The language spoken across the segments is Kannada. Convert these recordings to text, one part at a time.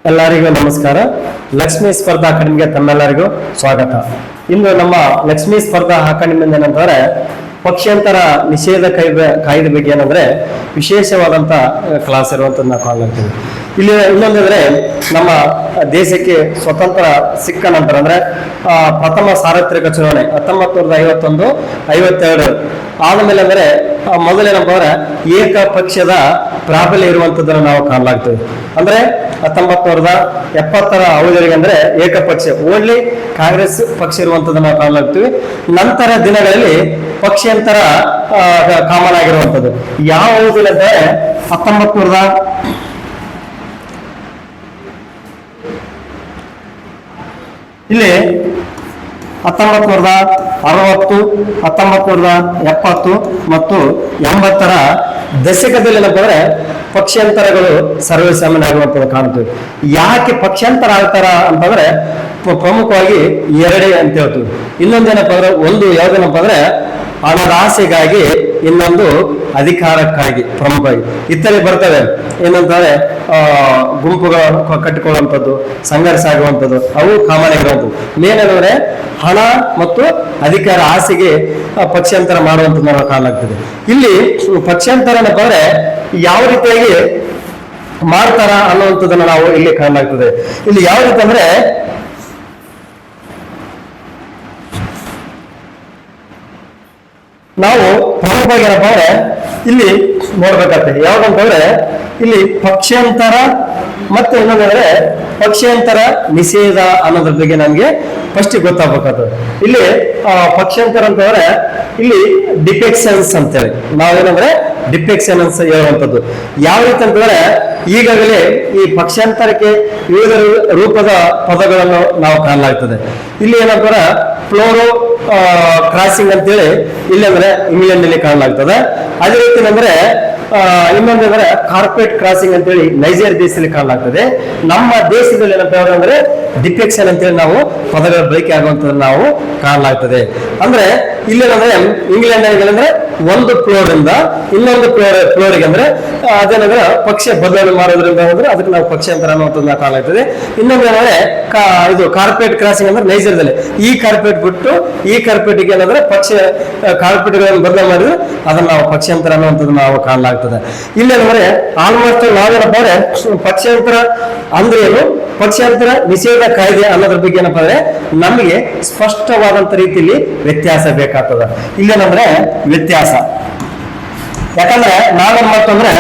ಎಲ್ಲರಿಗೂ ನಮಸ್ಕಾರ. ಲಕ್ಷ್ಮೀ ಸ್ಪರ್ಧಾ ಅಕಾಡೆಮಿಗೆ ತಮ್ಮೆಲ್ಲರಿಗೂ ಸ್ವಾಗತ. ಇಂದು ನಮ್ಮ ಲಕ್ಷ್ಮೀ ಸ್ಪರ್ಧಾ ಅಕಾಡೆಮಿಯಿಂದ ಏನಂತಂದ್ರೆ ಪಕ್ಷಾಂತರ ನಿಷೇಧ ಕಾಯ್ದೆ ಬಗ್ಗೆ ಏನಂದ್ರೆ ವಿಶೇಷವಾದಂತ ಕ್ಲಾಸ್ ಇರುವಂತದ್ದು ನಾವು ಕಾಣಲಾಗ್ತೀವಿ. ಇಲ್ಲಿ ಇನ್ನೊಂದಂದ್ರೆ ನಮ್ಮ ದೇಶಕ್ಕೆ ಸ್ವತಂತ್ರ ಸಿಕ್ಕ ನಂತರ ಅಂದ್ರೆ ಪ್ರಥಮ ಸಾರ್ವತ್ರಿಕ ಚುನಾವಣೆ 1951-52 ಆದಮೇಲೆ ಅಂದ್ರೆ ಮೊದಲೇನಪ್ಪ ಅಂದ್ರೆ ಏಕಪಕ್ಷದ ಪ್ರಾಬಲ್ಯ ಇರುವಂತದ್ದನ್ನು ನಾವು ಕಾಣಲಾಗ್ತೇವೆ. ಅಂದ್ರೆ 1970 ಅವಧಿಗೆ ಅಂದ್ರೆ ಏಕಪಕ್ಷ ಓನ್ಲಿ ಕಾಂಗ್ರೆಸ್ ಪಕ್ಷ ಇರುವಂತದ್ದನ್ನು ನಾವು ಕಾಣಲಾಗ್ತೀವಿ. ನಂತರ ದಿನಗಳಲ್ಲಿ ಪಕ್ಷಾಂತರ ಕಾಮನ್ ಆಗಿರುವಂತದ್ದು ಯಾವ ಅವಧಿಯಲ್ಲಿ ಅಂದ್ರೆ 1960, 1970 ಮತ್ತು 80 ದಶಕದಲ್ಲಿ ಏನಂತಂದ್ರೆ ಪಕ್ಷಾಂತರಗಳು ಸರ್ವೇಸಾಮಾನ್ಯ ಆಗುವಂಥದ್ದು ಕಾಣ್ತೀವಿ. ಯಾಕೆ ಪಕ್ಷಾಂತರ ಆಗ್ತಾರ ಅಂತಂದ್ರೆ ಪ್ರಮುಖವಾಗಿ ಎರಡೇ ಅಂತ ಹೇಳ್ತೀವಿ. ಇನ್ನೊಂದೇನಪ್ಪ ಅಂದ್ರೆ ಒಂದು ಯಾವ್ದೇನಪ್ಪ ಅಂದ್ರೆ ಹಣದಾಸೆಗಾಗಿ, ಇನ್ನೊಂದು ಅಧಿಕಾರಕ್ಕಾಗಿ ಪ್ರಮುಖವಾಗಿ ಇತರೆ ಬರ್ತವೆ. ಏನಂತಂದ್ರೆ ಗುಂಪುಗಳನ್ನು ಕಟ್ಟಿಕೊಳ್ಳುವಂಥದ್ದು, ಸಂಘರ್ಷ ಆಗುವಂಥದ್ದು, ಅವು ಕಾಮನ್ ಆಗಿರುವಂಥದ್ದು. ಮೇನ್ ಅಂದ್ರೆ ಹಣ ಮತ್ತು ಅಧಿಕಾರ ಆಸೆಗೆ ಪಕ್ಷಾಂತರ ಮಾಡುವಂಥದ್ದು ನಾವು ಕಾಣಲಾಗ್ತದೆ. ಇಲ್ಲಿ ಪಕ್ಷಾಂತರ ಏನಪ್ಪ ಅಂದ್ರೆ ಯಾವ ರೀತಿಯಾಗಿ ಮಾಡ್ತಾರ ಅನ್ನುವಂಥದ್ದನ್ನ ನಾವು ಇಲ್ಲಿ ಕಾಣಲಾಗ್ತದೆ. ಇಲ್ಲಿ ಯಾವ ರೀತಿ ಅಂದ್ರೆ ನಾವು ಪ್ರಮುಖವಾಗಿ ಏನಪ್ಪ ಅಂದ್ರೆ ಇಲ್ಲಿ ನೋಡ್ಬೇಕಾಗ್ತದೆ. ಯಾವ್ದಂತಂದ್ರೆ ಇಲ್ಲಿ ಪಕ್ಷಾಂತರ ಮತ್ತೆ ಇನ್ನೊಂದಂದ್ರೆ ಪಕ್ಷಾಂತರ ನಿಷೇಧ ಅನ್ನೋದ್ರ ಬಗ್ಗೆ ನಮ್ಗೆ ಫಸ್ಟ್ ಗೊತ್ತಾಗಬೇಕಾಗ್ತದೆ. ಇಲ್ಲಿ ಪಕ್ಷಾಂತರ ಅಂತಂದ್ರೆ ಇಲ್ಲಿ ಡಿಫೆಕ್ಷನ್ಸ್ ಅಂತೇಳಿ ನಾವೇನಂದ್ರೆ ಡಿಫೆಕ್ಷನ್ಸ್ ಹೇಳುವಂಥದ್ದು ಯಾವ ರೀತಿ ಅಂತಂದ್ರೆ ಈಗಾಗಲೇ ಈ ಪಕ್ಷಾಂತರಕ್ಕೆ ವಿವಿಧ ರೂಪದ ಪದಗಳನ್ನು ನಾವು ಕಾಣಲಾಗ್ತದೆ. ಇಲ್ಲಿ ಏನಂತಾರೆ ಫ್ಲೋರೋ ಕ್ರಾಸಿಂಗ್ ಅಂತೇಳಿ ಇಲ್ಲಿ ಅಂದ್ರೆ ಇಂಗ್ಲೆಂಡ್ ನಲ್ಲಿ ಕಾಣಲಾಗ್ತದೆ. ಅದೇ ರೀತಿ ಅಂದ್ರೆ ಇನ್ನೊಂದಂದ್ರೆ ಕಾರ್ಪೆಟ್ ಕ್ರಾಸಿಂಗ್ ಅಂತೇಳಿ ನೈಜೀರಿಯಾ ದೇಶದಲ್ಲಿ ಕಾಣಲಾಗ್ತದೆ. ನಮ್ಮ ದೇಶದಲ್ಲಿ ಏನಂತ ಅಂದ್ರೆ ಡಿಫೆಕ್ಷನ್ ಅಂತೇಳಿ ನಾವು ಪದಗಳ ಬಳಕೆ ಆಗುವಂಥದ್ದು ನಾವು ಕಾಣಲಾಗ್ತದೆ. ಅಂದ್ರೆ ಇಲ್ಲೇನಂದ್ರೆ ಇಂಗ್ಲೆಂಡ್ ಅಂದ್ರೆ ಒಂದು ಫ್ಲೋರ್ ಇಂದ ಇನ್ನೊಂದು ಫ್ಲೋರಿಗೆ ಅಂದ್ರೆ ಅದೇನಂದ್ರೆ ಪಕ್ಷ ಬದಲಾವಣೆ ಮಾಡೋದ್ರಿಂದ ಅಂದ್ರೆ ಅದಕ್ಕೆ ನಾವು ಪಕ್ಷಾಂತರ ಅನ್ನುವಂಥದ್ದು ನಾವು ಕಾಣಲಾಗ್ತದೆ. ಇನ್ನೊಂದೇನಂದ್ರೆ ಇದು ಕಾರ್ಪೆಟ್ ಕ್ರಾಸಿಂಗ್ ಅಂದ್ರೆ ನೈಜೀರಿಯಾದಲ್ಲಿ ಈ ಕಾರ್ಪೆಟ್ ಬಿಟ್ಟು ಈ ಕಾರ್ಪೆಟ್ಗೆ ಏನಂದ್ರೆ ಪಕ್ಷ ಕಾರ್ಪೆಟ್ಗಳನ್ನು ಬದಲಾವಣೆ ಮಾಡಿದ್ರೆ ಅದನ್ನ ನಾವು ಪಕ್ಷಾಂತರ ಅನ್ನುವಂಥದ್ದು ನಾವು ಕಾಣಲಾಗ್ತದೆ. ಇಲ್ಲೇನಂದ್ರೆ ಆಲ್ಮೋಸ್ಟ್ ನಾವೇನಪ್ಪ ಅಂದ್ರೆ ಪಕ್ಷಾಂತರ ಅಂದ್ರೆ ಏನು, ಪಕ್ಷಾಂತರ ನಿಷೇಧ ಕಾಯ್ದೆ ಅನ್ನೋದ್ರ ಬಗ್ಗೆ ಏನಪ್ಪ ಅಂದ್ರೆ ನಮಗೆ ಸ್ಪಷ್ಟವಾದಂತ ರೀತಿಯಲ್ಲಿ ವ್ಯತ್ಯಾಸ ಬೇಕಾಗ್ತದ. ಇಲ್ಲೇನಂದ್ರೆ ವ್ಯತ್ಯಾಸ ಯಾಕಂದ್ರೆ ನಾವೇನ್ ಮಾಡ್ತಂದ್ರೆ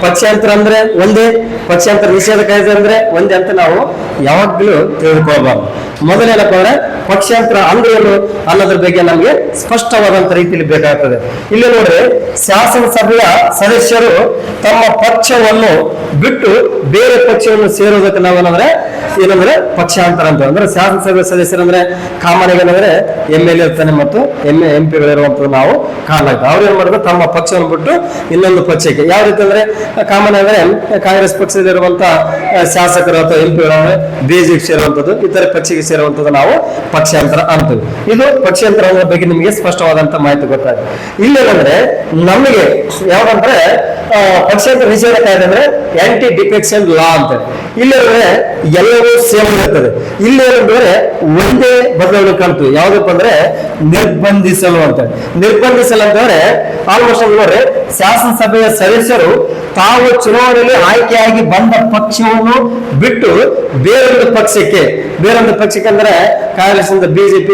ಪಕ್ಷಾಂತರ ಅಂದ್ರೆ ಒಂದೇ, ಪಕ್ಷಾಂತರ ನಿಷೇಧ ಕಾಯ್ದೆ ಅಂದ್ರೆ ಒಂದೇ ಅಂತ ನಾವು ಯಾವಾಗ್ಲೂ ತಿಳ್ಕೊಳ್ಬಾರ್ದು. ಮೊದಲೇನಪ್ಪ ಅಂದ್ರೆ ಪಕ್ಷಾಂತರ ಅಂದ್ರೆ ಏನು ಅನ್ನೋದ್ರ ಬಗ್ಗೆ ನಮ್ಗೆ ಸ್ಪಷ್ಟವಾದಂತ ರೀತಿಯಲ್ಲಿ ಬೇಕಾಗ್ತದೆ. ಇಲ್ಲಿ ನೋಡ್ರಿ, ಶಾಸನಸಭೆಯ ಸದಸ್ಯರು ತಮ್ಮ ಪಕ್ಷವನ್ನು ಬಿಟ್ಟು ಬೇರೆ ಪಕ್ಷವನ್ನು ಸೇರೋದಕ್ಕೆ ನಾವೇನಂದ್ರೆ ಏನಂದ್ರೆ ಪಕ್ಷಾಂತರ ಅಂತ. ಅಂದ್ರೆ ಶಾಸನಸಭೆಯ ಸದಸ್ಯರಂದ್ರೆ ಕಾಮನಿಗೆ ಏನಂದ್ರೆ MLA ಇರ್ತಾನೆ ಮತ್ತು MP-ಗಳಿರುವಂತದ್ದು ನಾವು ಕಾಣಲಾಗ್ತದೆ. ಅವ್ರು ಏನ್ ಮಾಡಿದ್ರೆ ತಮ್ಮ ಪಕ್ಷವನ್ನು ಬಿಟ್ಟು ಇನ್ನೊಂದು ಪಕ್ಷಕ್ಕೆ, ಯಾವ ರೀತಿ ಅಂದ್ರೆ ಕಾಮನ್ ಅಂದ್ರೆ ಕಾಂಗ್ರೆಸ್ ಪಕ್ಷದಲ್ಲಿರುವಂತ ಶಾಸಕರು ಅಥವಾ MP-ಗಳು BJP ಸೇರುವಂತದ್ದು, ಇತರೆ ಪಕ್ಷಕ್ಕೆ ಸೇರುವಂತದ್ದು ನಾವು ಪಕ್ಷಾಂತರ ಅಂತೀವಿ. ಇದು ಪಕ್ಷಾಂತರ ಬಗ್ಗೆ ನಿಮಗೆ ಸ್ಪಷ್ಟವಾದಂತ ಮಾಹಿತಿ ಗೊತ್ತಾಗಿದೆ. ಇಲ್ಲೇನಂದ್ರೆ ನಮಗೆ ಯಾವ್ದಂದ್ರೆ ಪಕ್ಷಾಂತರ ನಿಷೇಧ ಕಾಯ್ದೆ ಅಂದ್ರೆ ಆಂಟಿ ಡಿಫೆಕ್ಷನ್ ಲಾ ಅಂತ. ಇಲ್ಲೇನಂದ್ರೆ ಎಲ್ಲವೂ ಸೇಮ್ ಇರ್ತದೆ. ಇಲ್ಲೇನಂದ್ರೆ ಒಂದೇ ಬದಲಾವಣೆ ಕಾಣ್ತೀವಿ. ಯಾವ್ದಪ್ಪ ಅಂದ್ರೆ ನಿರ್ಬಂಧಿಸಲು ಅಂತ. ನಿರ್ಬಂಧಿಸಲು ಅಂತಂದ್ರೆ ಆಲ್ಮೋಸ್ಟ್ ನೋಡ್ರಿ, ಶಾಸನಸಭೆಯ ಸದಸ್ಯರು ತಾವು ಚುನಾವಣೆಯಲ್ಲಿ ಆಯ್ಕೆಯಾಗಿ ಬಂದ ಪಕ್ಷವನ್ನು ಬಿಟ್ಟು ಬೇರೊಂದು ಪಕ್ಷಕ್ಕೆ ಅಂದ್ರೆ ಕಾಂಗ್ರೆಸ್ ಇಂದ ಬಿಜೆಪಿ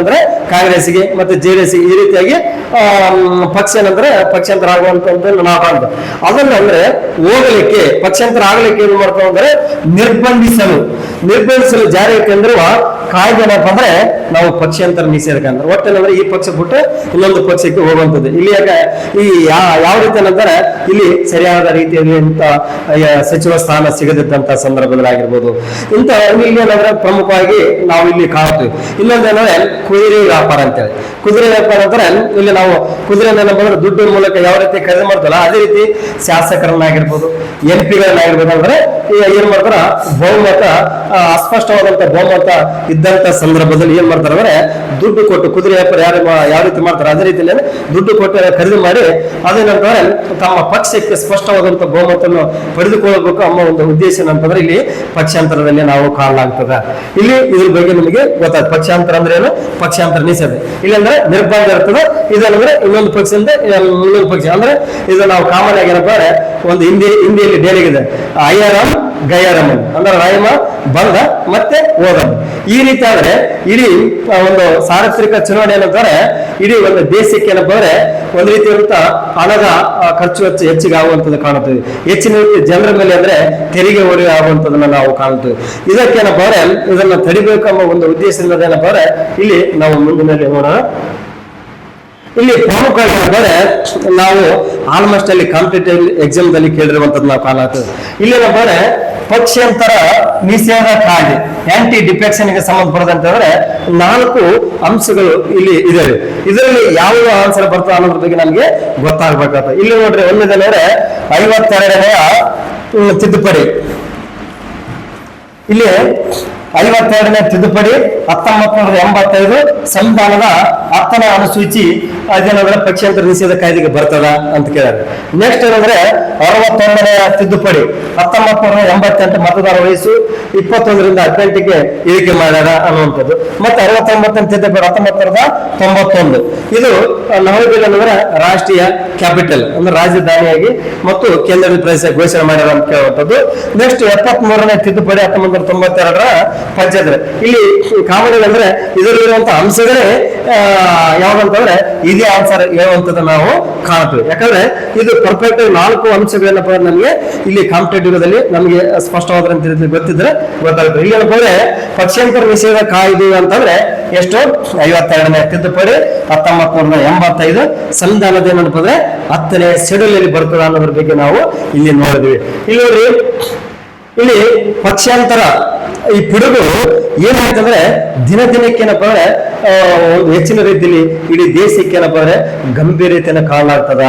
ಅಂದ್ರೆ ಕಾಂಗ್ರೆಸ್ಗೆ ಮತ್ತೆ JDS ಈ ರೀತಿಯಾಗಿ ಪಕ್ಷ ಏನಂದ್ರೆ ಪಕ್ಷಾಂತರ ಆಗುವಂತ ನಾವು ಕಾಣ್ತೇವೆ. ಅದನ್ನ ಅಂದ್ರೆ ಹೋಗಲಿಕ್ಕೆ ಪಕ್ಷಾಂತರ ಆಗ್ಲಿಕ್ಕೆ ಏನ್ ಮಾಡ್ತಾವ ಅಂದ್ರೆ ನಿರ್ಬಂಧಿಸಲು ಜಾರಿಗೆ ತಂದಿರುವ ಕಾಯ್ದೆ ಏನಪ್ಪ ಅಂದ್ರೆ ನಾವು ಪಕ್ಷಾಂತರ ನಿಷೇಧ ಅಂದ್ರೆ ಒಟ್ಟೇನಂದ್ರೆ ಈ ಪಕ್ಷ ಬಿಟ್ಟು ಇನ್ನೊಂದು ಪಕ್ಷಕ್ಕೆ ಹೋಗುವಂಥದ್ದು. ಇಲ್ಲಿ ಈ ಯಾವ ರೀತಿ ಏನಂತಾರೆ ಇಲ್ಲಿ ಸರಿಯಾದ ರೀತಿಯಲ್ಲಿ ಇಂತ ಸಚಿವ ಸ್ಥಾನ ಸಿಗದಿದ್ದಂತ ಸಂದರ್ಭದಲ್ಲಿ ಆಗಿರ್ಬೋದು. ಇಂತ ಇಲ್ಲಿ ಏನಂದ್ರೆ ಪ್ರಮುಖವಾಗಿ ನಾವು ಇಲ್ಲಿ ಇಲ್ಲಿ ಕಾಣ್ತೀವಿ. ಇನ್ನೊಂದೇನಂದ್ರೆ ಕುದುರೆ ವ್ಯಾಪಾರ ಅಂತೇಳಿ. ಕುದುರೆ ವ್ಯಾಪಾರ ಅಂದ್ರೆ ಇಲ್ಲಿ ನಾವು ಕುದುರೆನಂದ್ರೆ ದುಡ್ಡು ಮೂಲಕ ಯಾವ ರೀತಿ ಖರೀದಿ ಮಾಡ್ತಲ್ಲ ಅದೇ ರೀತಿ ಶಾಸಕರನ್ನಾಗಿರ್ಬೋದು, MP ಗಳನ್ನಾಗಿರ್ಬೋದು ಅಂದ್ರೆ ಏನ್ ಮಾಡ್ತಾರ, ಬಹುಮತ ಅಸ್ಪಷ್ಟವಾದಂತ ಬಹುಮತ ಇದ್ದಂತ ಸಂದರ್ಭದಲ್ಲಿ ಏನ್ ಮಾಡ್ತಾರೆ ಅಂದ್ರೆ ದುಡ್ಡು ಕೊಟ್ಟು ಕುದುರೆ ವ್ಯಾಪಾರ ಯಾವ ರೀತಿ ಮಾಡ್ತಾರೆ ಅದೇ ರೀತಿಯಲ್ಲಿ ದುಡ್ಡು ಕೊಟ್ಟು ಖರೀದಿ ಮಾಡಿ ಅದೇನಂತಂದ್ರೆ ತಮ್ಮ ಪಕ್ಷಕ್ಕೆ ಸ್ಪಷ್ಟವಾದಂತ ಬಹುಮತವನ್ನು ಪಡೆದುಕೊಳ್ಳಬೇಕು ಅನ್ನೋ ಒಂದು ಉದ್ದೇಶ ಅಂತಂದ್ರೆ ಇಲ್ಲಿ ಪಕ್ಷಾಂತರದಲ್ಲಿ ನಾವು ಕಾಣಲಾಗ್ತದ. ಇಲ್ಲಿ ಇದ್ರ ಬಗ್ಗೆ ನಿಮಗೆ ಗೊತ್ತಾಗ್ತದೆ. ಪಕ್ಷಾಂತರ ಅಂದ್ರೆ ಏನು, ಪಕ್ಷಾಂತರ ನಿಷೇಧ. ಇಲ್ಲಿ ಅಂದ್ರೆ ನಿರ್ಬಂಧ ಇರ್ತದೆ. ಇದಂದ್ರೆ ಇನ್ನೊಂದು ಪಕ್ಷದಿಂದ ಇನ್ನೊಂದು ಪಕ್ಷ ಅಂದ್ರೆ ಇದು ನಾವು ಕಾಮನ್ ಆಗಿ ಏನಪ್ಪ ಅಂದ್ರೆ ಒಂದು ಹಿಂದಿಯಲ್ಲಿ ಡೇಲಿಗಿದೆ ಅಯ್ಯಾರಾಮ್ ಗಯಾರಾಮ್ ಅಂದ್ರೆ ರಾಯಮ ಬಂದ ಮತ್ತೆ ಓದಮ್. ಈ ರೀತಿ ಆದ್ರೆ ಇಡೀ ಒಂದು ಸಾರ್ವತ್ರಿಕ ಚುನಾವಣೆ ಏನಂತಾರೆ ಇಡೀ ಒಂದು ದೇಶಕ್ಕೆ ಏನಪ್ಪ ಅಂದ್ರೆ ಒಂದ್ ರೀತಿ ಇರುತ್ತ ಹಣದ ಖರ್ಚು ಹೆಚ್ಚಿಗೆ ಆಗುವಂತದ್ದು ಕಾಣುತ್ತದೆ. ಹೆಚ್ಚಿನ ರೀತಿ ಜನರ ಮೇಲೆ ಅಂದ್ರೆ ತೆರಿಗೆ ಹೊರೆ ಆಗುವಂತದನ್ನ ನಾವು ಕಾಣುತ್ತೇವೆ. ಇದಕ್ಕೇನಪ್ಪ ಅಂದ್ರೆ ಇದನ್ನ ತಡಿಬೇಕೆಂಬ ಒಂದು ಉದ್ದೇಶದಿಂದ ಏನಪ್ಪ ಅಂದ್ರೆ ಇಲ್ಲಿ ನಾವು ಮುಂದಿನಲ್ಲಿ ನೋಡೋಣ. ಇಲ್ಲಿ ಪ್ರಮುಖವಾಗಿ ಅಂದರೆ ನಾವು ಆಲ್ಮೋಸ್ಟ್ ಅಲ್ಲಿ ಕಾಂಪಿಟೇಟಿವ್ ಎಕ್ಸಾಮ್ ದಲ್ಲಿ ಕೇಳಿರುವಂತದ್ದು ನಾವು ಕಾಣುತ್ತೇವೆ. ಇಲ್ಲಿ ಏನಪ್ಪ ಅಂದ್ರೆ ಪಕ್ಷಾಂತರ ನಿಷೇಧ ಕಾಯ್ದೆ ಆಂಟಿ ಡಿಫೆಕ್ಷನ್ ಗೆ ಸಂಬಂಧಪಟ್ಟಂತಂದ್ರೆ 4 ಅಂಶಗಳು ಇಲ್ಲಿ ಇದಾವೆ. ಇದರಲ್ಲಿ ಯಾವ ಆನ್ಸರ್ ಬರ್ತದೆ ಅನ್ನೋದ್ರ ಬಗ್ಗೆ ನಮ್ಗೆ ಗೊತ್ತಾಗ್ಬೇಕಾಗ್ತದೆ. ಇಲ್ಲಿ ನೋಡ್ರಿ ಒಂದೇನಂದ್ರೆ 52ನೇ ತಿದ್ದುಪಡಿ. ಇಲ್ಲಿ 52ನೇ ತಿದ್ದುಪಡಿ 1985 ಸಂವಿಧಾನದ 10ನೇ ಅನುಸೂಚಿ ಅದೇನಂದ್ರೆ ಪಕ್ಷಾಂತರ ನಿಷೇಧ ಕಾಯ್ದೆಗೆ ಬರ್ತದ ಅಂತ ಕೇಳಿದ್ರೆ. ನೆಕ್ಸ್ಟ್ ಏನಂದ್ರೆ 61ನೇ ತಿದ್ದುಪಡಿ 1988 ಮತದಾರ ವಯಸ್ಸು 21ರಿಂದ 18ಗೆ ಇಳಿಕೆ ಮಾಡ್ಯಾರ ಅನ್ನುವಂಥದ್ದು. ಮತ್ತೆ 69ನೇ ತಿದ್ದುಪಡಿ 1991 ಇದು ನವದೆಹಲಿ ಅಂದ್ರೆ ರಾಷ್ಟ್ರೀಯ ಕ್ಯಾಪಿಟಲ್ ಅಂದ್ರೆ ರಾಜಧಾನಿಯಾಗಿ ಮತ್ತು ಕೇಂದ್ರದ ಪ್ರದೇಶ ಘೋಷಣೆ ಮಾಡ್ಯಾರ ಅಂತ ಕೇಳುವಂಥದ್ದು. ನೆಕ್ಸ್ಟ್ 73ನೇ ತಿದ್ದುಪಡಿ 1992ರ ಪಂಚಾಯತ್. ಇಲ್ಲಿ ಕಾಮನ್ ಅಂದ್ರೆ ಇದರಲ್ಲಿರುವಂತಹ ಅಂಶಗಳೇ ಯಾವ್ದಂತಂದ್ರೆ ಇದೇ ಆನ್ಸರ್ ಹೇಳುವಂತದ್ದು ನಾವು ಕಾಣ್ತೀವಿ. ಯಾಕಂದ್ರೆ ಇದು ಪರ್ಫೆಕ್ಟ್ 4 ಅಂಶಗಳೇನಪ್ಪ ನಮಗೆ ಇಲ್ಲಿ ಕಾಂಪಿಟೇಟಿವ್ ದಲ್ಲಿ ನಮಗೆ ಸ್ಪಷ್ಟವಾದ ರೀತಿ ಗೊತ್ತಿದ್ರೆ ಗೊತ್ತಾಗುತ್ತೆ. ಇಲ್ಲಿ ಏನಪ್ಪ ಅಂದ್ರೆ ಪಕ್ಷಾಂತರ ನಿಷೇಧ ಕಾಯ್ದೆ ಅಂತಂದ್ರೆ ಎಷ್ಟು 52ನೇ ತಿದ್ದುಪಡಿ 1985 ಸಂವಿಧಾನದ ಏನಪ್ಪ ಅಂದ್ರೆ 10ನೇ ಶೆಡ್ಯೂಲ್ ಅಲ್ಲಿ ಬರ್ತದ ಅನ್ನೋದ್ರ ಬಗ್ಗೆ ನಾವು ಇಲ್ಲಿ ನೋಡಿದ್ವಿ. ಇಲ್ಲಿ ನೋಡ್ರಿ ಇಲ್ಲಿ ಪಕ್ಷಾಂತರ ಈ ಪಿಡುಗು ಏನಾಯ್ತಂದ್ರೆ ದಿನಕ್ಕೆ ಏನಪ್ಪ ಅಂದ್ರೆ ಒಂದು ಹೆಚ್ಚಿನ ರೀತಿಯಲ್ಲಿ ಇಡೀ ದೇಶಕ್ಕೆ ಏನಪ್ಪ ಅಂದ್ರೆ ಗಂಭೀರತೆಯನ್ನು ಕಾಣಲಾಗ್ತದ.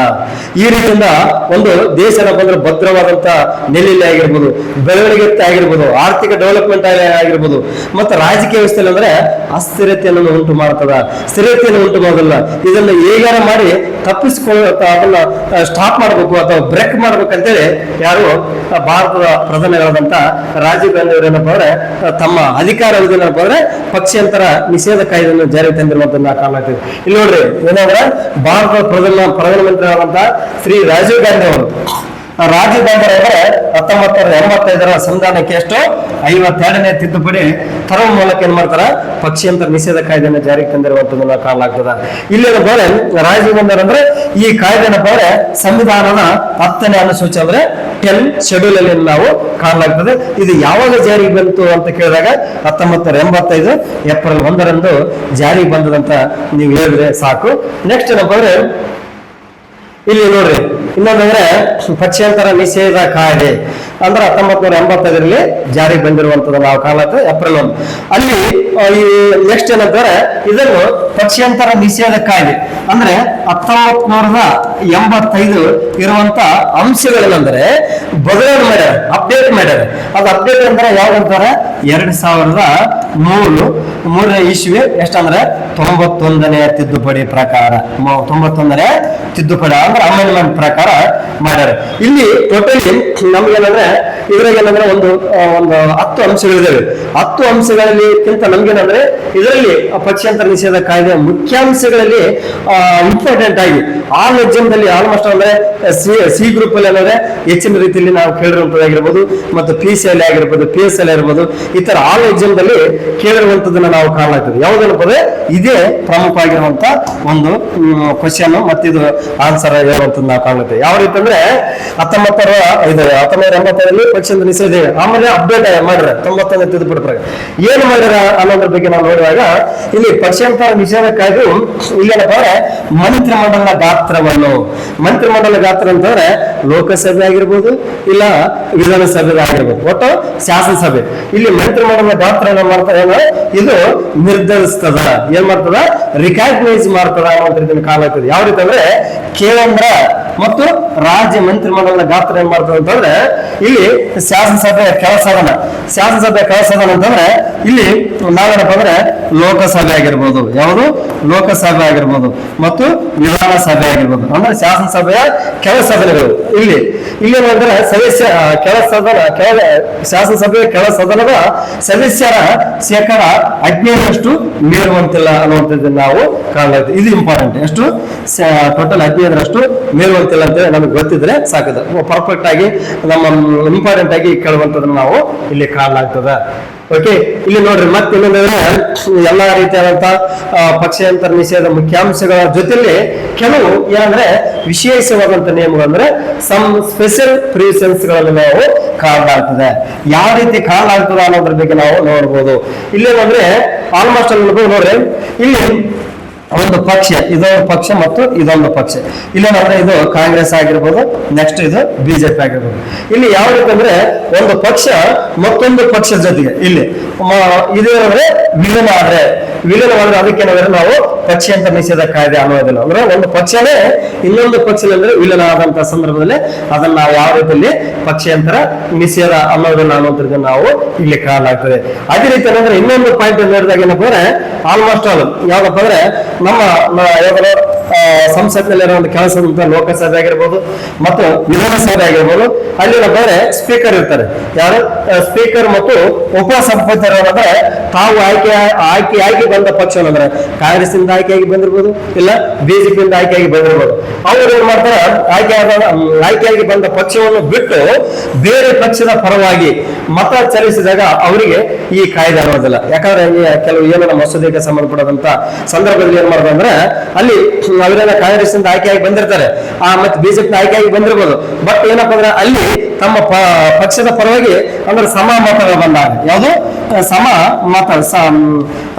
ಈ ರೀತಿಯಿಂದ ಒಂದು ದೇಶ ಏನಪ್ಪ ಅಂದ್ರೆ ಭದ್ರವಾದಂತ ನೆಲೆಯಲ್ಲಿ ಆಗಿರ್ಬೋದು, ಬೆಳವಣಿಗೆ ಆಗಿರ್ಬೋದು, ಆರ್ಥಿಕ ಡೆವಲಪ್ಮೆಂಟ್ ಆಗಿರ್ಬೋದು, ಮತ್ತೆ ರಾಜಕೀಯ ವ್ಯವಸ್ಥೆಯಲ್ಲಿ ಅಂದ್ರೆ ಅಸ್ಥಿರತೆಯನ್ನು ಉಂಟು ಮಾಡ್ತದ. ಸ್ಥಿರತೆಯನ್ನು ಉಂಟು ಮಾಡೋದಿಲ್ಲ. ಇದನ್ನ ಹೇಗಾರ ಮಾಡಿ ಅದನ್ನ ಸ್ಟಾಪ್ ಮಾಡಬೇಕು ಅಥವಾ ಬ್ರೇಕ್ ಮಾಡ್ಬೇಕಂತೇಳಿ ಯಾರು ಭಾರತದ ಪ್ರಧಾನಿಗಳಾದಂತ ರಾಜೀವ್ ಗಾಂಧಿ ಅವರು ಏನಪ್ಪ ಅಂದ್ರೆ ತಮ್ಮ ಅಧಿಕಾರ ಏನಪ್ಪ ಅಂದ್ರೆ ಪಕ್ಷಾಂತರ ನಿಷೇಧ ಕಾಯ್ದೆಯನ್ನು ಜಾರಿ ತಂದಿರುವಂತನ್ನ ಕಾಣಲಾಗ್ತದೆ. ಇಲ್ಲಿ ನೋಡ್ರಿ ಏನಂದ್ರೆ ಭಾರತದ ಪ್ರಧಾನಮಂತ್ರಿ ಆದಂತ ಶ್ರೀ ರಾಜೀವ್ ಗಾಂಧಿ ಅವರು 1985ರ ಸಂವಿಧಾನಕ್ಕೆ ಎಷ್ಟು 52ನೇ ತಿದ್ದುಪಡಿ ತರುವ ಮೂಲಕ ಏನ್ ಮಾಡ್ತಾರ ಪಕ್ಷಾಂತರ ನಿಷೇಧ ಕಾಯ್ದೆಯನ್ನು ಜಾರಿಗೆ ತಂದಿರುವಂತದನ್ನ ಕಾಣಲಾಗ್ತದ. ಇಲ್ಲಿ ರಾಜೀವ್ ಗಾಂಧಿ ಅಂದ್ರೆ ಈ ಕಾಯ್ದೆನ ಅಂದ್ರೆ ಸಂವಿಧಾನದ 10ನೇ ಅನುಸೂಚಿ ಅಂದ್ರೆ 10 ಶೆಡ್ಯೂಲ್ ಅಲ್ಲಿ ನಾವು ಕಾಣಲಾಗ್ತದೆ. ಇದು ಯಾವಾಗ ಜಾರಿಗೆ ಬಂತು ಅಂತ ಕೇಳಿದಾಗ 1985 ಏಪ್ರಿಲ್ 1ರಂದು ಜಾರಿಗೆ ಬಂದದಂತ ನೀವು ಹೇಳಿದ್ರೆ ಸಾಕು. ನೆಕ್ಸ್ಟ್ ಏನಪ್ಪ ಅಂದ್ರೆ ಇಲ್ಲಿ ನೋಡ್ರಿ ಇನ್ನೊಂದಂದ್ರೆ ಪಕ್ಷಾಂತರ ನಿಷೇಧ ಕಾಯ್ದೆ ಅಂದ್ರೆ 1985ರಲ್ಲಿ ಜಾರಿಗೆ ಬಂದಿರುವಂತದ್ದು ನಾವು ಕಾಣುತ್ತೆ ಏಪ್ರಿಲ್ 1. ಅಲ್ಲಿ ಈ ನೆಕ್ಸ್ಟ್ ಏನಂತಾರೆ ಇದನ್ನು ಪಕ್ಷಾಂತರ ನಿಷೇಧ ಕಾಯ್ದೆ ಅಂದ್ರೆ 1985 ಇರುವಂತ ಅಂಶಗಳೇನಂದ್ರೆ ಬದಲಾವಣೆ ಮಾಡ್ಯಾರ, ಅಪ್ಡೇಟ್ ಮಾಡ್ಯಾರ. ಅದು ಅಪ್ಡೇಟ್ ಅಂದ್ರೆ ಯಾವ್ದಂತಾರೆ 2003ನೇ ಇಸ್ವಿ ಎಷ್ಟಂದ್ರೆ 91ನೇ ತಿದ್ದುಪಡಿ ಪ್ರಕಾರ 91ನೇ ತಿದ್ದುಪಡಿ ಅಂದ್ರೆ ಅಮೆಂಡ್ಮೆಂಟ್ ಪ್ರಕಾರ ಮಾಡ್ಯಾರ. ಇಲ್ಲಿ ಟೋಟಲಿ ನಮ್ಗೇನಂದ್ರೆ ಇದ್ರಾಗ ಏನಂದ್ರೆ ಒಂದು 10 ಅಂಶಗಳಿದಾವೆ. 10 ಅಂಶಗಳಲ್ಲಿಕ್ಕಿಂತ ನಮ್ಗೇನಂದ್ರೆ ಇದರಲ್ಲಿ ಪಕ್ಷಾಂತರ ನಿಷೇಧ ಕಾಯ್ದೆ ಮುಖ್ಯಾಂಶಗಳಲ್ಲಿ ಇಂಪಾರ್ಟೆಂಟ್ ಆಗಿ ಆಲ್ ಎಕ್ಸಾಮ್ ದಲ್ಲಿ ಆಲ್ಮೋಸ್ಟ್ ಅಂದ್ರೆ ಸಿ ಗ್ರೂಪ್ ಅಲ್ಲಿ ಏನಂದ್ರೆ ಹೆಚ್ಚಿನ ರೀತಿಯಲ್ಲಿ ನಾವು ಕೇಳಿರುವಂತದ್ದಾಗಿರ್ಬೋದು, ಮತ್ತು PC ಅಲ್ಲಿ ಆಗಿರ್ಬೋದು, PS ಅಲ್ಲಿ ಆಗಿರ್ಬೋದು, ಈ ತರ ಆಲ್ ಎಕ್ಸಾಮ್ ದಲ್ಲಿ ಕೇಳಿರುವಂತದನ್ನ ನಾವು ಕಾಣಲಾಗ್ತದೆ. ಯಾವುದನ್ನಪ್ಪ ಅಂದ್ರೆ ಇದೇ ಪ್ರಮುಖವಾಗಿರುವಂತ ಒಂದು ಕ್ವಶನ್ ಮತ್ತೆ ಇದು ಆನ್ಸರ್ ಹೇಳುವಂತದ್ದು ನಾವು ಕಾಣುತ್ತೆ. ಯಾವ ರೀತಿ ಅಂದ್ರೆ 1985 91 ಪಕ್ಷೇತರ ನಿಷೇಧ ಇದೆ. ಆಮೇಲೆ ಅಪ್ಡೇಟ್ ಮಾಡ್ರ 91 ತಿದ್ದುಪಡಿ ಪ್ರಕಾರ ಏನು ಮಾಡ್ಯಾರ ಅನ್ನೋದ್ರ ಬಗ್ಗೆ ನಾವು ನೋಡುವಾಗ ಇಲ್ಲಿ ಪಕ್ಷೇತರ ನಿಷೇಧ ಕಾಯ್ದು ಇಲ್ಲೇನಪ್ಪ ಅಂದ್ರೆ ಮಂತ್ರಿಮಂಡಲ ಗಾತ್ರ ಅಂತಂದ್ರೆ ಲೋಕಸಭೆ ಆಗಿರ್ಬೋದು ಇಲ್ಲ ವಿಧಾನಸಭೆ ಆಗಿರ್ಬೋದು, ಒಟ್ಟು ಶಾಸನಸಭೆ. ಇಲ್ಲಿ ಮಂತ್ರಿಮಂಡಲ ಗಾತ್ರ ಏನ್ ಮಾಡ್ತಾರೆ, ಇದು ನಿರ್ಧರಿಸ್ತದ, ಏನ್ ಮಾಡ್ತದ, ರಿಕಾಗ್ನೈಸ್ ಮಾಡ್ತದ ಅನ್ನೋದ್ರಿಂದ ಕಾಲ ಆಗ್ತದೆ. ಯಾವ ರೀತಿ ಅಂದ್ರೆ ಕೇಂದ್ರ ಮತ್ತು ರಾಜ್ಯ ಮಂತ್ರಿಮಂಡಲದ ಗಾತ್ರ ಏನ್ ಮಾಡ್ತದೆ ಅಂತಂದ್ರೆ ಇಲ್ಲಿ ಶಾಸನಸಭೆ ಕೆಲಸದನ ಅಂತಂದ್ರೆ ಇಲ್ಲಿ ನಾವೇನಪ್ಪ ಅಂದ್ರೆ ಲೋಕಸಭೆ ಆಗಿರ್ಬೋದು, ಯಾವುದು ಲೋಕಸಭೆ ಆಗಿರ್ಬೋದು ಮತ್ತು ವಿಧಾನಸಭೆ ಆಗಿರ್ಬೋದು, ಅಂದ್ರೆ ಶಾಸನಸಭೆಯ ಕೆಳಸದನಗಳು. ಇಲ್ಲಿ ಏನಂದ್ರೆ ಶಾಸನಸಭೆಯ ಕೆಳಸದನದ ಸದಸ್ಯರ 15% ಮೀರುವಂತಿಲ್ಲ ಅನ್ನುವಂಥದ್ದನ್ನು ನಾವು ಕಾಣಲಾಗಿದೆ. ಇದು ಇಂಪಾರ್ಟೆಂಟ್. ಎಷ್ಟು ಟೋಟಲ್ 15% ಮೀರುವಂತಿಲ್ಲ ಅಂತ ನಮಗೆ ಗೊತ್ತಿದ್ರೆ ಸಾಕದ, ಪರ್ಫೆಕ್ಟ್ ಆಗಿ ನಮ್ಮ ಇಂಪಾರ್ಟೆಂಟ್ ಆಗಿ ಕೇಳುವಂಥದ್ದನ್ನು ನಾವು ಇಲ್ಲಿ ಕಾಣಲಾಗ್ತದೆ. ಓಕೆ, ಇಲ್ಲಿ ನೋಡ್ರಿ ಮತ್ತೆ ಇನ್ನೊಂದ್ರೆ ಎಲ್ಲಾ ರೀತಿಯಾದಂತ ಪಕ್ಷಾಂತರ ನಿಷೇಧ ಮುಖ್ಯಾಂಶಗಳ ಜೊತೆಲಿ ಕೆಲವು ಏನಂದ್ರೆ ವಿಶೇಷವಾದಂತ ನಿಯಮಗಳು, ಅಂದ್ರೆ ಸಮ್ ಸ್ಪೆಷಲ್ ಪ್ರಿವಿಷನ್ಸ್ ಗಳನ್ನು ನಾವು ಕಾಣಲಾಗ್ತದೆ. ಯಾವ ರೀತಿ ಕಾಣಲಾಗ್ತದೆ ಅನ್ನೋದ್ರ ಬಗ್ಗೆ ನಾವು ನೋಡ್ಬೋದು. ಇಲ್ಲೇನಂದ್ರೆ ಆಲ್ಮೋಸ್ಟ್ ಅಲ್ಲಿ ನೋಡ್ರಿ, ಇಲ್ಲಿ ಒಂದು ಪಕ್ಷ, ಇದೊಂದು ಪಕ್ಷ ಮತ್ತು ಇದೊಂದು ಪಕ್ಷ. ಇಲ್ಲೇನಂದ್ರೆ ಇದು ಕಾಂಗ್ರೆಸ್ ಆಗಿರ್ಬೋದು, ನೆಕ್ಸ್ಟ್ ಇದು ಬಿಜೆಪಿ ಆಗಿರ್ಬೋದು. ಇಲ್ಲಿ ಯಾವ ರೀತಿ ಅಂದ್ರೆ ಒಂದು ಪಕ್ಷ ಮತ್ತೊಂದು ಪಕ್ಷದ ಜೊತೆಗೆ ಇಲ್ಲಿ ಇದೇನಂದ್ರೆ ವಿಲೀನವಾದ್ರೆ ಅದಕ್ಕೇನಾದ್ರೆ ನಾವು ಪಕ್ಷಾಂತರ ನಿಷೇಧ ಕಾಯ್ದೆ ಅನ್ನೋದಿಲ್ಲ. ಅಂದ್ರೆ ಒಂದು ಪಕ್ಷನೇ ಇನ್ನೊಂದು ಪಕ್ಷದಲ್ಲಿ ವಿಲೀನ ಆದಂತಹ ಸಂದರ್ಭದಲ್ಲಿ ಅದನ್ನ ನಾವು ಯಾವ ರೀತಿಯಲ್ಲಿ ಪಕ್ಷಾಂತರ ನಿಷೇಧ ಅನ್ನೋದನ್ನ ನಾವು ಇಲ್ಲಿ ಕಾಣಲಾಗ್ತದೆ. ಅದೇ ರೀತಿ ಅಂದ್ರೆ ಇನ್ನೊಂದು ಪಾಯಿಂಟ್ ನೋಡಿದಾಗ ಏನಪ್ಪ ಅಂದ್ರೆ ಆಲ್ಮೋಸ್ಟ್ ಆಲ್ ಯಾವ್ದಪ್ಪ ಅಂದ್ರೆ ನಮ್ಮ ಸಂಸತ್ನಲ್ಲಿ ಒಂದು ಕೆಲಸದಂತ ಲೋಕಸಭೆ ಆಗಿರ್ಬೋದು ಮತ್ತು ವಿಧಾನಸಭೆ ಆಗಿರ್ಬೋದು, ಅಲ್ಲಿ ಏನಪ್ಪ ಸ್ಪೀಕರ್ ಇರ್ತಾರೆ. ಯಾರು ಸ್ಪೀಕರ್ ಮತ್ತು ಉಪಸಭಾಪತಿಯರು ಅಂದ್ರೆ ತಾವು ಆಯ್ಕೆ ಬಂದ ಪಕ್ಷ ಅಂದ್ರೆ ಕಾಂಗ್ರೆಸ್ ಇಂದ ಆಯ್ಕೆಯಾಗಿ ಬಂದಿರ್ಬೋದು, ಇಲ್ಲ ಬಿಜೆಪಿಯಿಂದ ಆಯ್ಕೆಯಾಗಿ ಬಂದಿರ್ಬೋದು. ಅವರು ಏನ್ ಮಾಡ್ತಾರೆ, ಆಯ್ಕೆಯಾಗಿ ಬಂದ ಪಕ್ಷವನ್ನು ಬಿಟ್ಟು ಬೇರೆ ಪಕ್ಷದ ಪರವಾಗಿ ಮತ ಚಲಿಸಿದಾಗ ಅವರಿಗೆ ಈ ಕಾಯ್ದೆ ಅನ್ನೋದಿಲ್ಲ. ಯಾಕಂದ್ರೆ ಕೆಲವು ಏನಾರ ಮಸೂದೆಗೆ ಸಂಬಂಧಪಟ್ಟಂತ ಸಂದರ್ಭದಲ್ಲಿ ಏನ್ ಮಾಡೋದು ಅಂದ್ರೆ ಅಲ್ಲಿ ಅವರೆಲ್ಲ ಕಾಂಗ್ರೆಸ್ ಇಂದ ಆಯ್ಕೆಯಾಗಿ ಬಂದಿರ್ತಾರೆ, ಮತ್ತೆ ಬಿಜೆಪಿ ಆಯ್ಕೆಯಾಗಿ ಬಂದಿರ್ಬೋದು. ಬಟ್ ಏನಪ್ಪಾ ಅಂದ್ರೆ ಅಲ್ಲಿ ತಮ್ಮ ಪಕ್ಷದ ಪರವಾಗಿ ಅಂದ್ರೆ ಸಮ ಮತಗಳು ಬಂದಾಗ, ಯಾವುದು ಸಮ ಮತ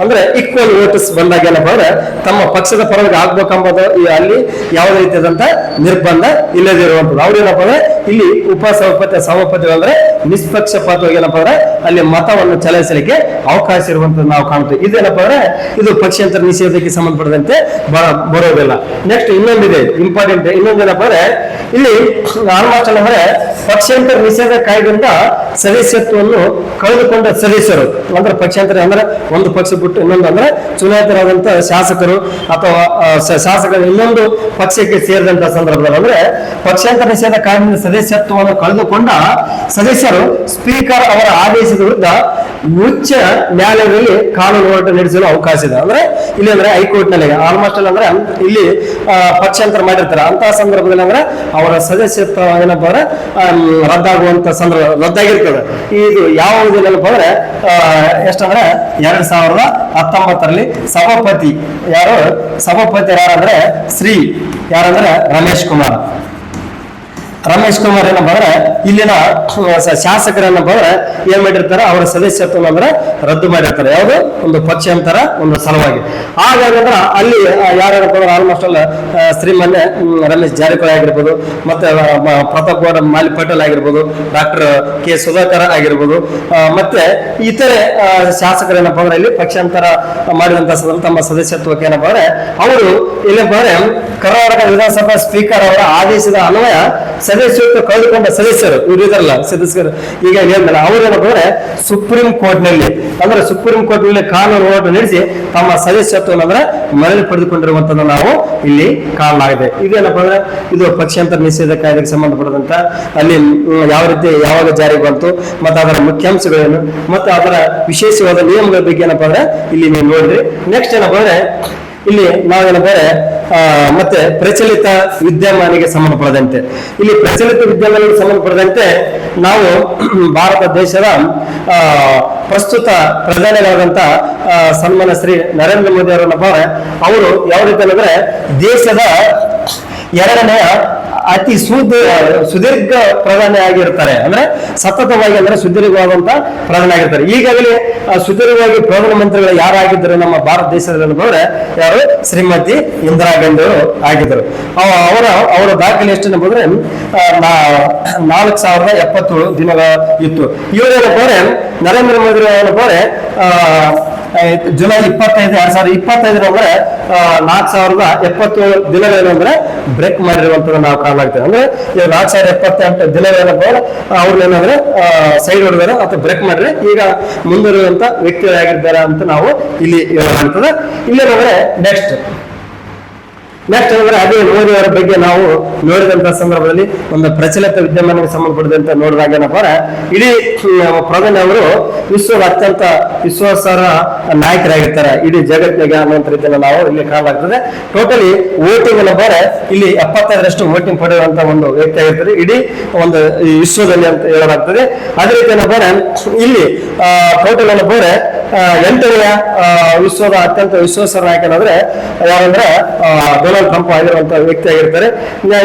ಅಂದ್ರೆ ಈಕ್ವಲ್ ವೋಟ್ಸ್ ಬಂದಾಗ ಏನಪ್ಪ ಅಂದ್ರೆ ತಮ್ಮ ಪಕ್ಷದ ಪರವಾಗಿ ಆಗ್ಬೇಕಂಬುದು ಅಲ್ಲಿ ಯಾವುದೇ ರೀತಿಯಾದಂತ ನಿರ್ಬಂಧ ಇಲ್ಲದೆ ಇರುವಂತದ್ದು. ಅವ್ರು ಏನಪ್ಪ ಅಂದ್ರೆ ಇಲ್ಲಿ ಸಭಾಪತಿ ಅಂದ್ರೆ ನಿಷ್ಪಕ್ಷಪಾತವಾಗಿ ಏನಪ್ಪ ಅಂದ್ರೆ ಅಲ್ಲಿ ಮತವನ್ನು ಚಲಾಯಿಸಲಿಕ್ಕೆ ಅವಕಾಶ ಇರುವಂತದ್ದು ನಾವು ಕಾಣ್ತೀವಿ. ಇದೇನಪ್ಪ ಅಂದ್ರೆ ಇದು ಪಕ್ಷಾಂತರ ನಿಷೇಧಕ್ಕೆ ಸಂಬಂಧಪಟ್ಟಂತೆ ಬರೋದಿಲ್ಲ. ನೆಕ್ಸ್ಟ್ ಇನ್ನೊಂದಿದೆ ಇಂಪಾರ್ಟೆಂಟ್, ಇನ್ನೊಂದೇನಪ್ಪ ಅಂದ್ರೆ ಇಲ್ಲಿ ಆಲ್ಮೋಸ್ಟ್ ಅಂದ್ರೆ ಪಕ್ಷಾಂತರ ನಿಷೇಧ ಕಾಯ್ದೆಯಿಂದ ಸದಸ್ಯತ್ವವನ್ನು ಕಳೆದುಕೊಂಡ ಸದಸ್ಯರು ಅಂದ್ರೆ ಪಕ್ಷಾಂತರ ಅಂದ್ರೆ ಒಂದು ಪಕ್ಷ ಬಿಟ್ಟು ಇನ್ನೊಂದು ಅಂದ್ರೆ ಚುನಾಯಿತರಾದಂತಹ ಶಾಸಕರು ಅಥವಾ ಶಾಸಕರು ಇನ್ನೊಂದು ಪಕ್ಷಕ್ಕೆ ಸೇರಿದಂತಹ ಸಂದರ್ಭದಲ್ಲಿ ಅಂದ್ರೆ ಪಕ್ಷಾಂತರ ನಿಷೇಧ ಕಾಯ್ದೆಯಿಂದ ಸದಸ್ಯತ್ವವನ್ನು ಕಳೆದುಕೊಂಡ ಸದಸ್ಯರು ಸ್ಪೀಕರ್ ಅವರ ಆದೇಶದ ವಿರುದ್ಧ ಉಚ್ಚ ನ್ಯಾಯಾಲಯದಲ್ಲಿ ಕಾನೂನು ಹೋರಾಟ ನಡೆಸಲು ಅವಕಾಶ ಇದೆ. ಅಂದ್ರೆ ಇಲ್ಲಿ ಅಂದ್ರೆ ಹೈಕೋರ್ಟ್ ನಲ್ಲಿ ಆಲ್ಮೋಸ್ಟ್ ಅಂದ್ರೆ ಇಲ್ಲಿ ಪಕ್ಷಾಂತರ ಮಾಡಿರ್ತಾರೆ. ಅಂತಹ ಸಂದರ್ಭದಲ್ಲಿ ಅಂದ್ರೆ ಅವರ ಸದಸ್ಯತ್ವ ಏನಪ್ಪ ಅಂದ್ರೆ ರದ್ದಾಗುವಂತ ಸಂದರ್ಭ ರದ್ದಾಗಿರ್ತದೆ. ಇದು ಯಾವುದೇನಪ್ಪ ಅಂದ್ರೆ ಎಷ್ಟಂದ್ರೆ 2019 ಸಭಾಪತಿ ಯಾರಂದ್ರೆ ಯಾರಂದ್ರೆ ರಮೇಶ್ ಕುಮಾರ್ ಏನಪ್ಪ ಅಂದ್ರೆ ಇಲ್ಲಿನ ಶಾಸಕರನ್ನಪ್ಪ ಅಂದ್ರೆ ಏನ್ ಮಾಡಿರ್ತಾರೆ, ಅವರ ಸದಸ್ಯತ್ವ ಅಂದ್ರೆ ರದ್ದು ಮಾಡಿರ್ತಾರೆ. ಯಾವುದು ಒಂದು ಪಕ್ಷಾಂತರ ಒಂದು ಸಲುವಾಗಿ. ಹಾಗಾದ್ರೆ ಅಲ್ಲಿ ಯಾರಪ್ಪ ಅಂದ್ರೆ ಆಲ್ಮೋಸ್ಟ್ ಅಲ್ಲ ಶ್ರೀಮಾನ್ಯ ರಮೇಶ್ ಜಾರಕಿಹೊಳಿ ಆಗಿರ್ಬೋದು, ಮತ್ತೆ ಪ್ರತಾಪ್ ಗೌಡ ಮಾಲಿ ಪಟೇಲ್ ಆಗಿರ್ಬೋದು, ಡಾಕ್ಟರ್ ಕೆ ಸುಧಾಕರ್ ಆಗಿರ್ಬೋದು, ಮತ್ತೆ ಇತರೆ ಶಾಸಕರೇನಪ್ಪ ಅಂದ್ರೆ ಇಲ್ಲಿ ಪಕ್ಷಾಂತರ ಮಾಡಿದಂತ ತಮ್ಮ ಸದಸ್ಯತ್ವಕ್ಕೆ ಏನಪ್ಪ ಅಂದ್ರೆ ಅವರು ಇಲ್ಲಪ್ಪ ಅಂದ್ರೆ ಕರ್ನಾಟಕ ವಿಧಾನಸಭಾ ಸ್ಪೀಕರ್ ಅವರ ಆದೇಶದ ಅನ್ವಯ ಸದಸ್ಯತ್ವ ಕಳೆದುಕೊಂಡ ಸದಸ್ಯರು ಇವರು ಇದಾರಲ್ಲ ಸದಸ್ಯರು, ಈಗ ಹೇಳಿದ್ನಲ್ಲ ಅವ್ರೇನಪ್ಪ ಅಂದ್ರೆ ಸುಪ್ರೀಂ ಕೋರ್ಟ್ ನಲ್ಲಿ ಕಾನೂನು ಹೋರಾಟ ನಡೆಸಿ ತಮ್ಮ ಸದಸ್ಯತ್ವವನ್ನು ಅಂದ್ರೆ ಮರಳಿ ಪಡೆದುಕೊಂಡಿರುವಂತದ್ದು ನಾವು ಇಲ್ಲಿ ಕಾಣಲಾಗಿದೆ. ಇದೇನಪ್ಪ ಅಂದ್ರೆ ಇದು ಪಕ್ಷಾಂತರ ನಿಷೇಧ ಕಾಯ್ದೆಗೆ ಸಂಬಂಧಪಟ್ಟಂತ ಅಲ್ಲಿ ಯಾವ ರೀತಿ ಯಾವಾಗ ಜಾರಿಗೆ ಬಂತು ಮತ್ತೆ ಅದರ ಮುಖ್ಯಾಂಶಗಳೇನು ಮತ್ತೆ ಅದರ ವಿಶೇಷವಾದ ನಿಯಮಗಳ ಬಗ್ಗೆ ಏನಪ್ಪ ಅಂದ್ರೆ ಇಲ್ಲಿ ನೀವು ನೋಡಿದ್ರಿ. ನೆಕ್ಸ್ಟ್ ಏನಪ್ಪ ಅಂದ್ರೆ ಇಲ್ಲಿ ನಾವೇನಪ್ಪ ಮತ್ತೆ ಪ್ರಚಲಿತ ವಿದ್ಯಮಾನಿಗೆ ಸಂಬಂಧಪಡದಂತೆ ಇಲ್ಲಿ ಪ್ರಚಲಿತ ವಿದ್ಯಮಾನಿಗೆ ಸಂಬಂಧಪಡದಂತೆ ನಾವು ಭಾರತ ದೇಶದ ಪ್ರಸ್ತುತ ಪ್ರಧಾನಿಗಳಾದಂತ ಸನ್ಮಾನ್ಯ ಶ್ರೀ ನರೇಂದ್ರ ಮೋದಿ ಅವರನ್ನಪ್ಪ ಅವರು ಯಾವ ರೀತಿ ಅಂದ್ರೆ ದೇಶದ 2ನೇ ಅತಿ ಸುದೀರ್ಘ ಪ್ರಧಾನಿ ಆಗಿರ್ತಾರೆ, ಅಂದ್ರೆ ಸತತವಾಗಿ ಅಂದ್ರೆ ಸುದೀರ್ಘವಾದಂತ ಪ್ರಧಾನಿ ಆಗಿರ್ತಾರೆ. ಈಗಾಗಲೇ ಸುದೀರ್ಘವಾಗಿ ಪ್ರಧಾನಮಂತ್ರಿಗಳು ಯಾರಾಗಿದ್ದರು ನಮ್ಮ ಭಾರತ ದೇಶದಲ್ಲಿ ನೋಡ್ರೆ ಯಾರು ಶ್ರೀಮತಿ ಇಂದಿರಾ ಗಾಂಧಿ ಅವರು ಆಗಿದ್ದರು. ಅವರ ದಾಖಲೆ ಎಷ್ಟು ಬಂದ್ರೆ 4077 ದಿನಗಳ ಇತ್ತು. ಇವರೇನಪ್ಪ ನರೇಂದ್ರ ಮೋದಿ ಏನಪ್ಪ ಜುಲೈ 25, 2025 ಅಂದ್ರೆ 4077 ದಿನಗಳೇನಂದ್ರೆ ಬ್ರೇಕ್ ಮಾಡಿರುವಂತದ್ದು ನಾವು ಕಾಣಲಾಗ್ತೇವೆ. ಅಂದ್ರೆ 4078 ದಿನಗಳೇನಪ್ಪ ಅವ್ರನ್ನೇನಂದ್ರೆ ಸೈಡ್ ಹೊಡೆದಾರೆ ಅಥವಾ ಬ್ರೇಕ್ ಮಾಡ್ರೆ ಈಗ ಮುಂದಿರುವಂತ ವ್ಯಕ್ತಿಗಳಾಗಿದ್ದಾರೆ ಅಂತ ನಾವು ಇಲ್ಲಿ ಹೇಳಲಾಗ್ತದೆ. ಇಲ್ಲೇನಂದ್ರೆ ನೆಕ್ಸ್ಟ್ ಅಂದ್ರೆ ಅದೇ ಮೋದಿ ಅವರ ಬಗ್ಗೆ ನಾವು ನೋಡಿದಂತ ಸಂದರ್ಭದಲ್ಲಿ ಒಂದು ಪ್ರಚಲಿತ ವಿದ್ಯಮಾನಕ್ಕೆ ಸಂಬಂಧಪಟ್ಟಂತೆ ನೋಡಿದಾಗ ಏನಪ್ಪ ಇಡೀ ಪ್ರಧಾನಿ ಅವರು ವಿಶ್ವದ ಅತ್ಯಂತ ವಿಶ್ವಾಸಾರ್ಹ ನಾಯಕರಾಗಿರ್ತಾರೆ ಇಡೀ ಜಗತ್ತಿನಾಗ ಅನ್ನುವಂಥ ರೀತಿಯಲ್ಲಿ ನಾವು ಇಲ್ಲಿ ಕಾಣಲಾಗ್ತದೆ. ಟೋಟಲಿ ವೋಟಿಂಗ್ ಏನಪ್ಪ ಇಲ್ಲಿ 75% ವೋಟಿಂಗ್ ಪಡೆಯುವಂತ ಒಂದು ವ್ಯಕ್ತಿ ಆಗಿರ್ತಾರೆ ಇಡೀ ಒಂದು ವಿಶ್ವದಲ್ಲಿ ಅಂತ ಹೇಳಲಾಗ್ತದೆ. ಅದೇ ರೀತಿ ಏನಪ್ಪ ಇಲ್ಲಿ ಟೋಟಲ್ ಏನಪ್ಪ 8ನೇ ವಿಶ್ವದ ಅತ್ಯಂತ ವಿಶ್ವಾಸಾರ್ಹ ನಾಯಕನಾದ್ರೆ ಯಾರಂದ್ರೆ ಡೊನಾಲ್ಡ್ ಟ್ರಂಪ್ ಆಗಿರುವಂತಹ ವ್ಯಕ್ತಿ ಆಗಿರ್ತಾರೆ.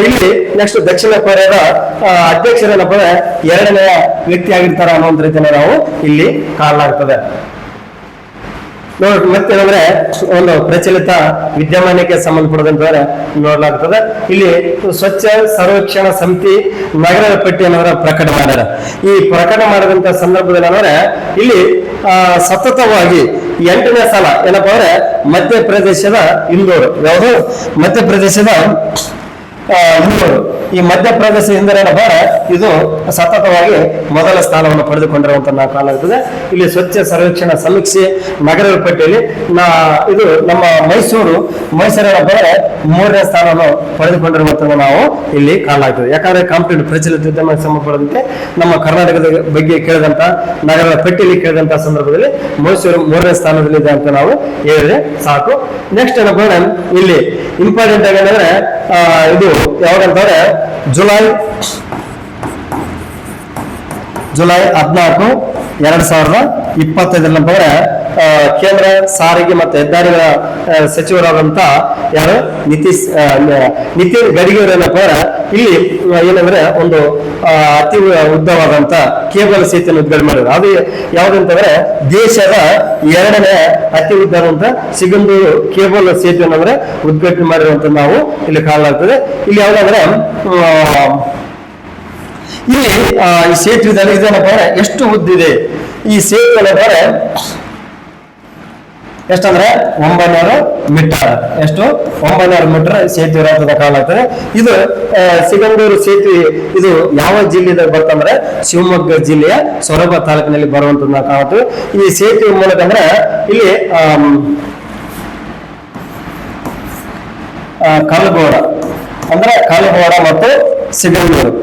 ಇಲ್ಲಿ ನೆಕ್ಸ್ಟ್ ದಕ್ಷಿಣ ಕೊರಿಯಾದ ಅಧ್ಯಕ್ಷರೇನಪ್ಪ 2ನೇ ವ್ಯಕ್ತಿ ಆಗಿರ್ತಾರೆ ಅನ್ನುವಂಥ ರೀತಿಯಲ್ಲಿ ನಾವು ಇಲ್ಲಿ ಕಾಣಲಾಗ್ತದೆ. ನೋಡಿ ಮತ್ತೇನಂದ್ರೆ ಒಂದು ಪ್ರಚಲಿತ ವಿದ್ಯಮಾನಕ್ಕೆ ಸಂಬಂಧಪಟ್ಟಂತೆ ನೋಡಲಾಗ್ತದೆ. ಇಲ್ಲಿ ಸ್ವಚ್ಛ ಸರ್ವೇಕ್ಷಣಾ ಸಮಿತಿ ನಗರದ ಪಟ್ಟಿಯನ್ನು ಪ್ರಕಟ ಮಾಡ್ಯಾರ. ಈ ಪ್ರಕಟ ಮಾಡಿದಂತ ಸಂದರ್ಭದಲ್ಲಿ ಅಂದ್ರೆ ಇಲ್ಲಿ ಸತತವಾಗಿ 8ನೇ ಸಲ ಏನಪ್ಪಾ ಅಂದ್ರೆ ಮಧ್ಯಪ್ರದೇಶದ ಇಂದೋರ್, ಯಾವುದು ಮಧ್ಯಪ್ರದೇಶದ ಇಂದೋರ್, ಈ ಮಧ್ಯಪ್ರದೇಶ ಏನಪ್ಪ ಇದು ಸತತವಾಗಿ ಮೊದಲ ಸ್ಥಾನವನ್ನು ಪಡೆದುಕೊಂಡಿರುವಂತ ನಾವು ಕಾಣಲಾಗ್ತದೆ. ಇಲ್ಲಿ ಸ್ವಚ್ಛ ಸರ್ವೇಕ್ಷಣಾ ಸಮೀಕ್ಷೆ ನಗರದ ಪಟ್ಟಿಯಲ್ಲಿ ಇದು ನಮ್ಮ ಮೈಸೂರೇನಪ್ಪ 3ನೇ ಸ್ಥಾನವನ್ನು ಪಡೆದುಕೊಂಡಿರುವಂತದ್ದು ನಾವು ಇಲ್ಲಿ ಕಾಣಲಾಗ್ತದೆ. ಯಾಕಂದ್ರೆ ಕಾಂಪಿಟೇಟಿವ್ ಪ್ರಚಲಿತ ವಿದ್ಯಮಾನಕ್ಕೆ ಸಂಬಂಧಪಟ್ಟಂತೆ ನಮ್ಮ ಕರ್ನಾಟಕದ ಬಗ್ಗೆ ಕೇಳಿದಂತ ನಗರದ ಪಟ್ಟಿಯಲ್ಲಿ ಕೇಳಿದಂತ ಸಂದರ್ಭದಲ್ಲಿ ಮೈಸೂರು 3ನೇ ಸ್ಥಾನದಲ್ಲಿದೆ ಅಂತ ನಾವು ಹೇಳಿದ್ರೆ ಸಾಕು. ನೆಕ್ಸ್ಟ್ ಏನಪ್ಪ ಇಲ್ಲಿ ಇಂಪಾರ್ಟೆಂಟ್ ಆಗಿ ಏನಂದ್ರೆ ಇದು ಯಾವಾಗಂತಂದ್ರೆ ಜುಲೈ 14, 2025 ಕೇಂದ್ರ ಸಾರಿಗೆ ಮತ್ತು ಹೆದ್ದಾರಿಗಳ ಸಚಿವರಾದಂತ ಯಾರು ನಿತಿನ್ ಗಡ್ಕರಿ ಇಲ್ಲಿ ಏನಂದ್ರೆ ಒಂದು ಅತಿ ಉದ್ದವಾದಂತ ಕೇಬಲ್ ಸೇತುವೆ ಉದ್ಘಾಟನೆ ಮಾಡಿದ್ರು. ಅದು ಯಾವ್ದಂತಂದ್ರೆ ದೇಶದ 2ನೇ ಅತಿ ಉದ್ದವಾದಂತ ಸಿಗಂದೂರು ಕೇಬಲ್ ಸೇತುವೆ ಅಂದ್ರೆ ಉದ್ಘಾಟನೆ ಮಾಡಿರುವಂತ ನಾವು ಇಲ್ಲಿ ಕಾಣಲಾಗ್ತದೆ. ಇಲ್ಲಿ ಯಾವ್ದಂದ್ರೆ ಇಲ್ಲಿ ಈ ಸೇತುವೆ ಇದೇನಪ್ಪ ಎಷ್ಟು ಉದ್ದಿದೆ ಈ ಸೇತುವೆ ಎಷ್ಟಂದ್ರೆ 900 ಮೀಟರ್. ಎಷ್ಟು 900 ಮೀಟರ್ ಸೇತುವೆ ಇರೋಂಥದ್ದು ಕಾಣಲಾಗ್ತದೆ. ಇದು ಸಿಗಂದೂರು ಸೇತುವೆ ಇದು ಯಾವ ಜಿಲ್ಲೆದಾಗ ಬರ್ತಂದ್ರೆ ಶಿವಮೊಗ್ಗ ಜಿಲ್ಲೆಯ ಸೊರಬ ತಾಲೂಕಿನಲ್ಲಿ ಬರುವಂತದ್ದು ನಾವು ಕಾಣುತ್ತೇವೆ. ಈ ಸೇತುವೆ ಮೂಲಕ ಅಂದ್ರೆ ಇಲ್ಲಿ ಕಲಗೋಡ ಮತ್ತು ಸಿಗಂದೂರು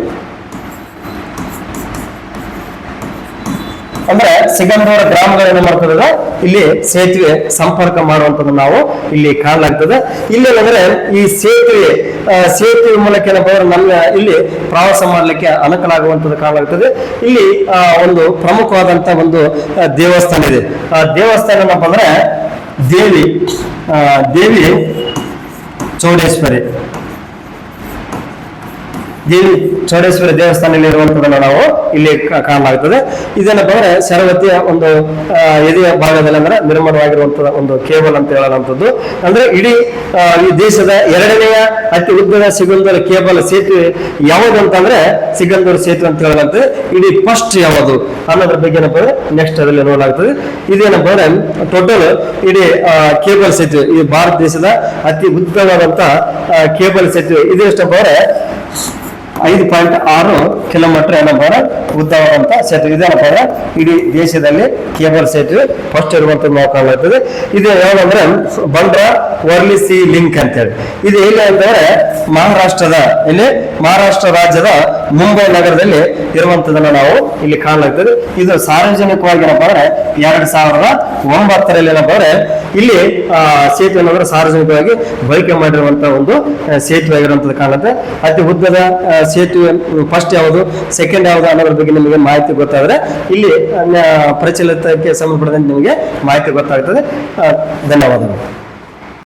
ಅಂದ್ರೆ ಸಿಗಂದೂರ ಗ್ರಾಮಗಳೇನು ಮಾಡ್ತದ ಇಲ್ಲಿ ಸೇತುವೆ ಸಂಪರ್ಕ ಮಾಡುವಂತದ್ದು ನಾವು ಇಲ್ಲಿ ಕಾಣಲಾಗ್ತದೆ. ಇಲ್ಲೇನಂದ್ರೆ ಈ ಸೇತುವೆ ಮೂಲಕ ಏನಪ್ಪ ನಮ್ಮ ಇಲ್ಲಿ ಪ್ರವಾಸ ಮಾಡ್ಲಿಕ್ಕೆ ಅನುಕೂಲ ಕಾಣಲಾಗ್ತದೆ. ಇಲ್ಲಿ ಒಂದು ಪ್ರಮುಖವಾದಂತ ಒಂದು ದೇವಸ್ಥಾನ ಇದೆ. ಆ ದೇವಸ್ಥಾನ ಏನಪ್ಪ ಅಂದ್ರೆ ದೇವಿ ಚೌಡೇಶ್ವರಿ ದೇವಸ್ಥಾನದಲ್ಲಿ ಇರುವಂತದನ್ನು ನಾವು ಇಲ್ಲಿ ಕಾಣಲಾಗ್ತದೆ. ಇದೇನಪ್ಪ ಅಂದ್ರೆ ಶರಾವತಿಯ ಒಂದು ಎದೆಯ ಭಾಗದಲ್ಲಿ ಅಂದ್ರೆ ನಿರ್ಮಾಣವಾಗಿರುವಂತಹ ಒಂದು ಕೇಬಲ್ ಅಂತ ಹೇಳುವಂಥದ್ದು. ಅಂದ್ರೆ ಇಡೀ ಈ ದೇಶದ 2ನೇ ಅತಿ ಉದ್ದದ ಸಿಗಂದೂರು ಕೇಬಲ್ ಸೇತುವೆ ಯಾವುದು ಅಂತಂದ್ರೆ ಸಿಗಂದೂರು ಸೇತುವೆ ಅಂತ ಹೇಳಲಾಗ್ತದೆ. ಇಡೀ ಫಸ್ಟ್ ಯಾವುದು ಅನ್ನೋದ್ರ ಬಗ್ಗೆ ಏನಪ್ಪ ಅಂದ್ರೆ ನೆಕ್ಸ್ಟ್ ಅದರಲ್ಲಿ ನೋಡಲಾಗ್ತದೆ. ಇದೇನಪ್ಪ ಅಂದ್ರೆ ಟೋಟಲ್ ಇಡೀ ಕೇಬಲ್ ಸೇತುವೆ ಈ ಭಾರತ ದೇಶದ ಅತಿ ಉದ್ದವಾದಂತ ಕೇಬಲ್ ಸೇತುವೆ ಇದು ಎಷ್ಟಪ್ಪ ಅಂದ್ರೆ 5.6 ಕಿಲೋಮೀಟರ್ ಏನಪ್ಪ ಉದ್ದವಾದಂತ ಸೇತುವೆ. ಇದೇನಪ್ಪ ಅಂದ್ರೆ ಇಡೀ ದೇಶದಲ್ಲಿ ಕೇಬಲ್ ಸೇತುವೆ ಫಸ್ಟ್ ಇರುವಂತದ್ದು ನಾವು ಕಾಣಲಾಗ್ತದೆ. ಇದು ಯಾವ್ದಂದ್ರೆ ಬಂಡ್ರಾ ವರ್ಲಿ ಸಿ ಲಿಂಕ್ ಅಂತೇಳಿ ಇದು ಎಲ್ಲಿ ಅಂತಂದ್ರೆ ಮಹಾರಾಷ್ಟ್ರ ರಾಜ್ಯದ ಮುಂಬೈ ನಗರದಲ್ಲಿ ಇರುವಂತದನ್ನ ನಾವು ಇಲ್ಲಿ ಕಾಣಲಾಗ್ತದೆ. ಇದು ಸಾರ್ವಜನಿಕವಾಗಿ ಏನಪ್ಪ ಅಂದ್ರೆ 2009 ಏನಪ್ಪ ಅಂದ್ರೆ ಇಲ್ಲಿ ಸೇತುವೆ ಅಂದ್ರೆ ಸಾರ್ವಜನಿಕವಾಗಿ ಬಳಕೆ ಮಾಡಿರುವಂತಹ ಒಂದು ಸೇತುವೆ ಆಗಿರುವಂತದ್ದು ಕಾಣುತ್ತೆ. ಅತಿ ಉದ್ದದ ಸೇತುವೆ ಫಸ್ಟ್ ಯಾವುದು ಸೆಕೆಂಡ್ ಯಾವುದು ಅನ್ನೋದ್ರ ಬಗ್ಗೆ ನಿಮಗೆ ಮಾಹಿತಿ ಗೊತ್ತಾದ್ರೆ ಇಲ್ಲಿ ಪ್ರಚಲಿತಕ್ಕೆ ಸಂಬಂಧಪಟ್ಟಂತೆ ನಿಮಗೆ ಮಾಹಿತಿ ಗೊತ್ತಾಗ್ತದೆ. ಧನ್ಯವಾದಗಳು.